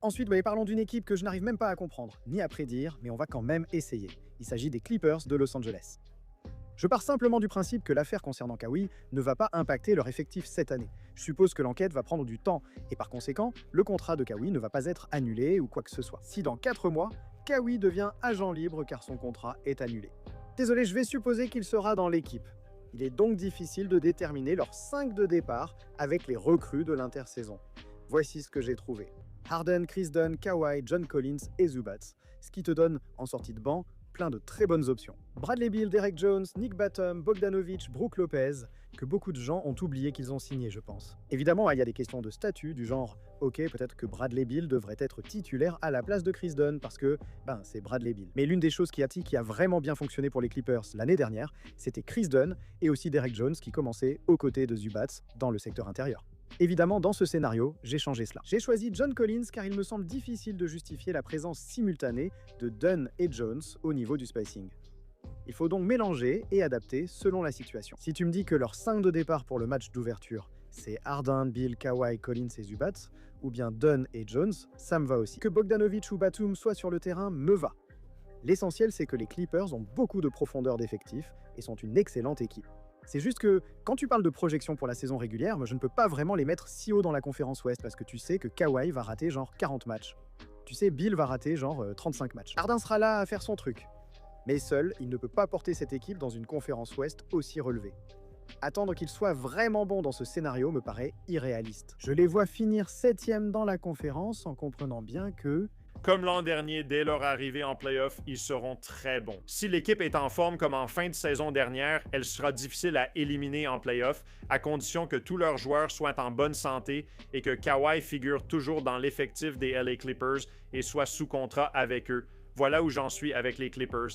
Ensuite, parlons d'une équipe que je n'arrive même pas à comprendre, ni à prédire, mais on va quand même essayer. Il s'agit des Clippers de Los Angeles. Je pars simplement du principe que l'affaire concernant Kawhi ne va pas impacter leur effectif cette année. Je suppose que l'enquête va prendre du temps, et par conséquent, le contrat de Kawhi ne va pas être annulé ou quoi que ce soit. Si dans 4 mois, Kawhi devient agent libre car son contrat est annulé. Désolé, je vais supposer qu'il sera dans l'équipe. Il est donc difficile de déterminer leurs 5 de départ avec les recrues de l'intersaison. Voici ce que j'ai trouvé. Harden, Chris Dunn, Kawhi, John Collins et Zubats, ce qui te donne, en sortie de banc, plein de très bonnes options. Bradley Beal, Derek Jones, Nick Batum, Bogdanovic, Brook Lopez, que beaucoup de gens ont oublié qu'ils ont signé, je pense. Évidemment, il y a des questions de statut, du genre « Ok, peut-être que Bradley Beal devrait être titulaire à la place de Chris Dunn, parce que, c'est Bradley Beal. » Mais l'une des choses qui a vraiment bien fonctionné pour les Clippers l'année dernière, c'était Chris Dunn et aussi Derek Jones qui commençaient aux côtés de Zubats dans le secteur intérieur. Évidemment, dans ce scénario, j'ai changé cela. J'ai choisi John Collins car il me semble difficile de justifier la présence simultanée de Dunn et Jones au niveau du spacing. Il faut donc mélanger et adapter selon la situation. Si tu me dis que leurs 5 de départ pour le match d'ouverture, c'est Harden, Beal, Kawhi, Collins et Zubats, ou bien Dunn et Jones, ça me va aussi. Que Bogdanovic ou Batum soient sur le terrain me va. L'essentiel, c'est que les Clippers ont beaucoup de profondeur d'effectifs et sont une excellente équipe. C'est juste que, quand tu parles de projection pour la saison régulière, je ne peux pas vraiment les mettre si haut dans la conférence Ouest parce que tu sais que Kawhi va rater genre 40 matchs. Tu sais, Bill va rater genre 35 matchs. Harden sera là à faire son truc. Mais seul, il ne peut pas porter cette équipe dans une conférence Ouest aussi relevée. Attendre qu'il soit vraiment bon dans ce scénario me paraît irréaliste. Je les vois finir 7e dans la conférence en comprenant bien que... Comme l'an dernier, dès leur arrivée en playoff, ils seront très bons. Si l'équipe est en forme comme en fin de saison dernière, elle sera difficile à éliminer en playoff, à condition que tous leurs joueurs soient en bonne santé et que Kawhi figure toujours dans l'effectif des LA Clippers et soit sous contrat avec eux. Voilà où j'en suis avec les Clippers.